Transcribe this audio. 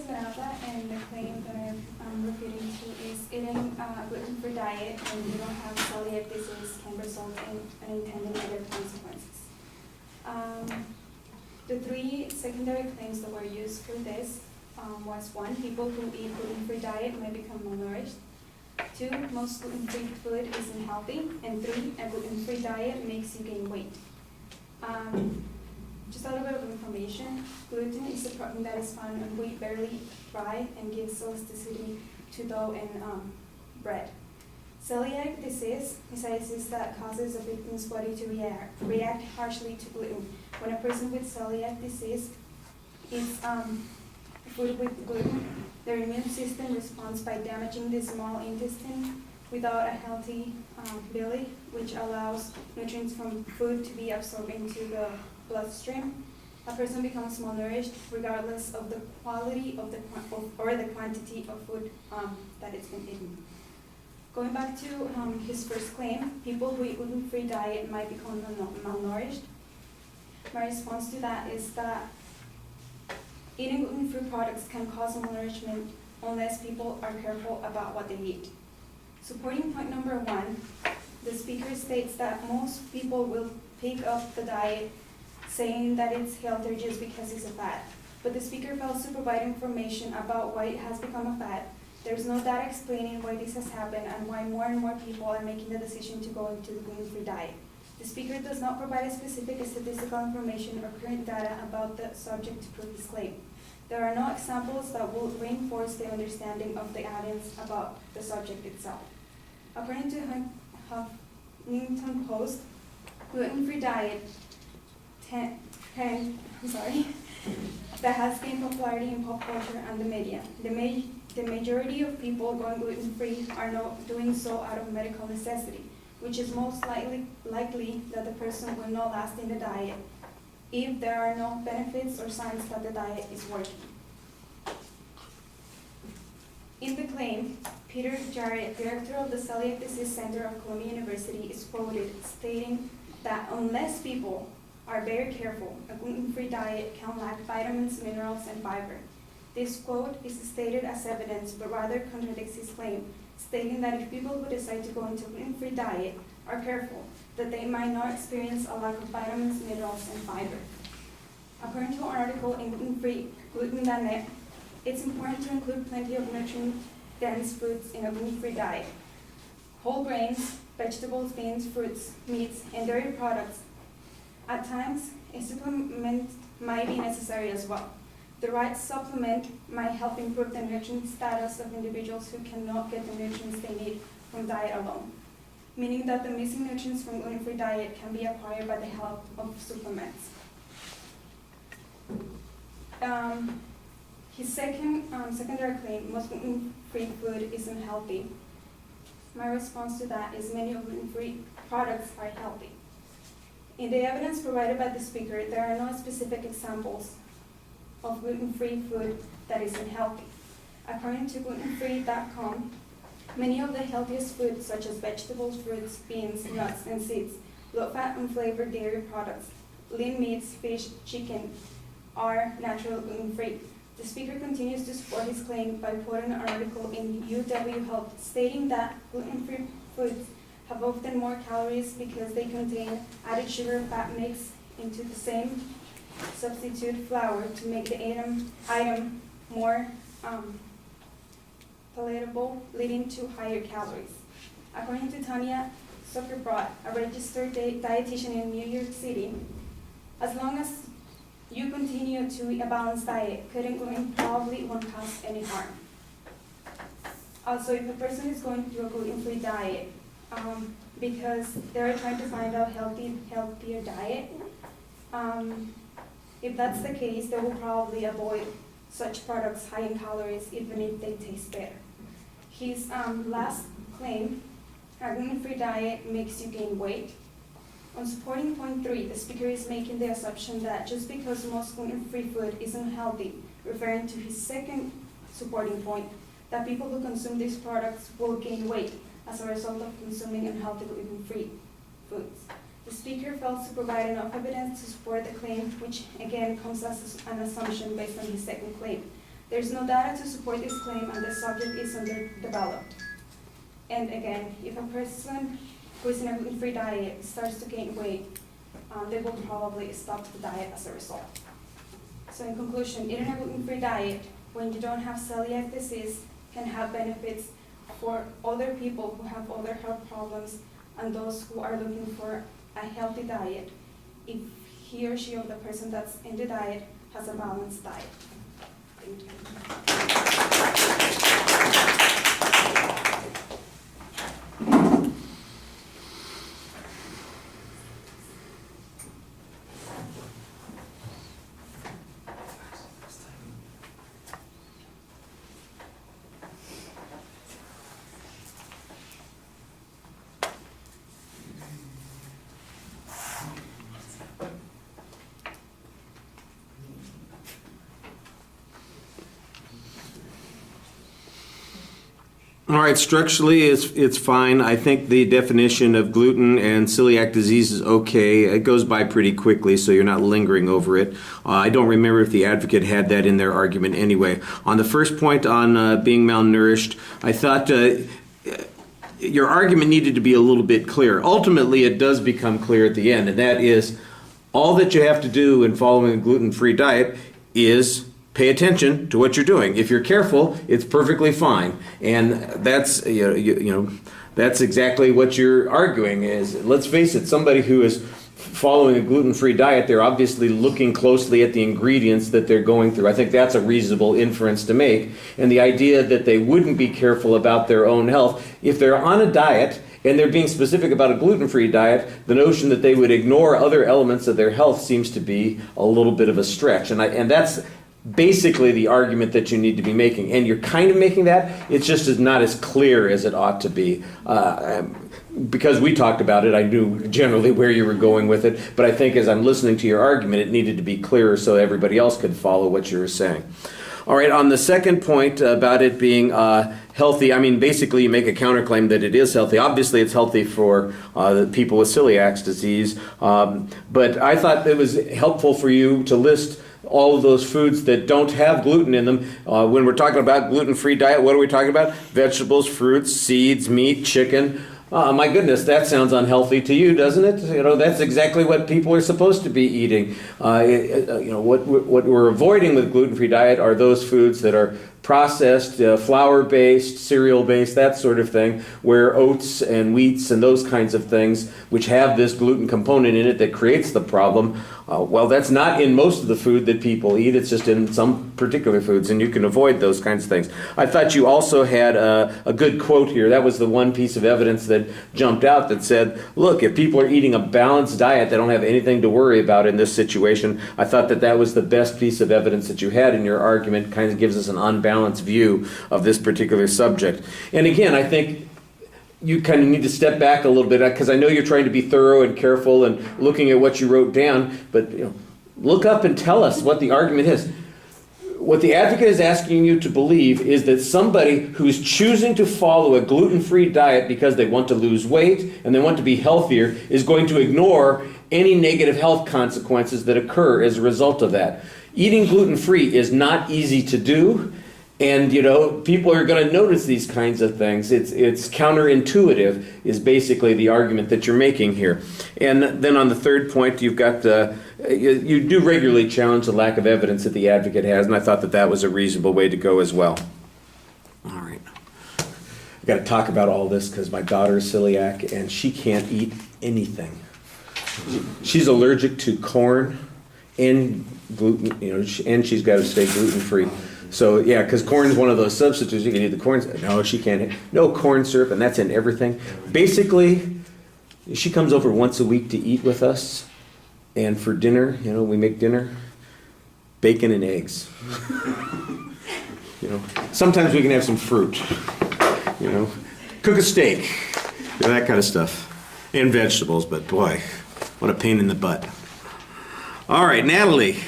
Esmeralda, and the claim that I'm repeating to is eating a gluten-free diet when you don't have celiac disease can result in unintended negative consequences. The three secondary claims that were used for this was one, people who eat gluten-free diet may become malnourished. Two, most gluten-free food isn't healthy. And three, a gluten-free diet makes you gain weight. Just a little bit of information. Gluten is a protein that is found in wheat, barley, rye, and gives elasticity to dough and bread. Celiac disease is a disease that causes a victim's body to react harshly to gluten. When a person with celiac disease eats food with gluten, their immune system responds by damaging the small intestine without a healthy belly, which allows nutrients from food to be absorbed into the bloodstream. A person becomes malnourished regardless of the quality of or the quantity of food that it's been eaten. Going back to his first claim, people who eat gluten-free diet might become malnourished. My response to that is that eating gluten-free products can cause malnourishment unless people are careful about what they eat. Supporting point number one, the speaker states that most people will pick up the diet saying that it's healthier just because it's a fad. But the speaker fails to provide information about why it has become a fad. There's no data explaining why this has happened and why more and more people are making the decision to go into the gluten-free diet. The speaker does not provide specific statistical information or current data about the subject to prove his claim. There are no examples that will reinforce the understanding of the audience about the subject itself. According to Huffington Post, gluten-free diet that has gained popularity in pop culture and the media. The majority of people going gluten-free are not doing so out of medical necessity, which is most likely that the person will not last in the diet if there are no benefits or signs that the diet is working. In the claim, Peter Jarrett, director of the Celiac Disease Center of Columbia University, is quoted stating that unless people are very careful, a gluten-free diet can lack vitamins, minerals, and fiber. This quote is stated as evidence, but rather contradicts his claim, stating that if people who decide to go into a gluten-free diet are careful, that they might not experience a lack of vitamins, minerals, and fiber. According to an article in gluten.net, it's important to include plenty of nutrient-dense foods in a gluten-free diet. Whole grains, vegetables, beans, fruits, meats, and dairy products. At times, a supplement might be necessary as well. The right supplement might help improve the nutrient status of individuals who cannot get the nutrients they need from diet alone, meaning that the missing nutrients from gluten-free diet can be acquired by the help of supplements. His secondary claim, most gluten-free food isn't healthy. My response to that is many gluten-free products are healthy. In the evidence provided by the speaker, there are no specific examples of gluten-free food that isn't healthy. According to glutenfree.com, many of the healthiest foods, such as vegetables, fruits, beans, nuts, and seeds, low-fat, unflavored dairy products, lean meats, fish, chicken, are natural gluten-free. The speaker continues to support his claim by quoting an article in UW Health stating that gluten-free foods have often more calories because they contain added sugar fat mixed into the same substitute flour to make the item more palatable, leading to higher calories. According to Tanya Zuckerbrot, a registered dietitian in New York City, as long as you continue to eat a balanced diet, cutting gluten probably won't cause any harm. Also, if a person is going through a gluten-free diet because they're trying to find a healthier diet, if that's the case, they will probably avoid such products high in calories even if they taste better. His last claim, a gluten-free diet makes you gain weight. On supporting point 3, the speaker is making the assumption that just because most gluten-free food isn't healthy, referring to his second supporting point, that people who consume these products will gain weight as a result of consuming unhealthy gluten-free foods. The speaker fails to provide enough evidence to support the claim, which again comes as an assumption based on his second claim. There's no data to support this claim, and the subject is underdeveloped. And again, if a person who is in a gluten-free diet starts to gain weight, they will probably stop the diet as a result. So in conclusion, eating a gluten-free diet when you don't have celiac disease can have benefits for other people who have other health problems and those who are looking for a healthy diet if he or she or the person that's in the diet has a balanced diet. Thank you. All right, structurally it's fine. I think the definition of gluten and celiac disease is okay. It goes by pretty quickly, so you're not lingering over it. I don't remember if the advocate had that in their argument anyway. On the first point on being malnourished, I thought your argument needed to be a little bit clearer. Ultimately, it does become clear at the end, and that is all that you have to do in following a gluten-free diet is pay attention to what you're doing. If you're careful, it's perfectly fine. And that's that's exactly what you're arguing is, let's face it, somebody who is following a gluten-free diet, they're obviously looking closely at the ingredients that they're going through. I think that's a reasonable inference to make. And the idea that they wouldn't be careful about their own health, if they're on a diet and they're being specific about a gluten-free diet, the notion that they would ignore other elements of their health seems to be a little bit of a stretch. And that's basically the argument that you need to be making. And you're kind of making that, it's just not as clear as it ought to be. Because we talked about it, I knew generally where you were going with it, but I think as I'm listening to your argument, it needed to be clearer so everybody else could follow what you were saying. All right, on the second point about it being healthy, I mean, basically you make a counterclaim that it is healthy. Obviously, it's healthy for the people with celiac disease, but I thought it was helpful for you to list all of those foods that don't have gluten in them. When we're talking about gluten-free diet, what are we talking about? Vegetables, fruits, seeds, meat, chicken. My goodness, that sounds unhealthy to you, doesn't it? You know, that's exactly what people are supposed to be eating. What we're avoiding with gluten-free diet are those foods that are processed, flour-based, cereal-based, that sort of thing, where oats and wheats and those kinds of things, which have this gluten component in it that creates the problem, well, that's not in most of the food that people eat. It's just in some particular foods, and you can avoid those kinds of things. I thought you also had a good quote here. That was the one piece of evidence that jumped out that said, look, if people are eating a balanced diet, they don't have anything to worry about in this situation. I thought that that was the best piece of evidence that you had in your argument. Kind of gives us an unbalanced view of this particular subject. And again, I think you kind of need to step back a little bit, because I know you're trying to be thorough and careful and looking at what you wrote down, but look up and tell us what the argument is. What the advocate is asking you to believe is that somebody who's choosing to follow a gluten-free diet because they want to lose weight and they want to be healthier is going to ignore any negative health consequences that occur as a result of that. Eating gluten-free is not easy to do. And, people are going to notice these kinds of things. It's counterintuitive is basically the argument that you're making here. And then on the third point, you've got you do regularly challenge the lack of evidence that the advocate has, and I thought that that was a reasonable way to go as well. All right. I've got to talk about all this because my daughter's celiac, and she can't eat anything. She's allergic to corn and gluten, and she's got to stay gluten-free. So, yeah, because corn is one of those substitutes. You can eat the corn. No, she can't. No corn syrup, and that's in everything. Basically, she comes over once a week to eat with us. And for dinner, we make dinner, bacon and eggs. Sometimes we can have some fruit. Cook a steak. That kind of stuff. And vegetables, but boy, what a pain in the butt. All right, Natalie.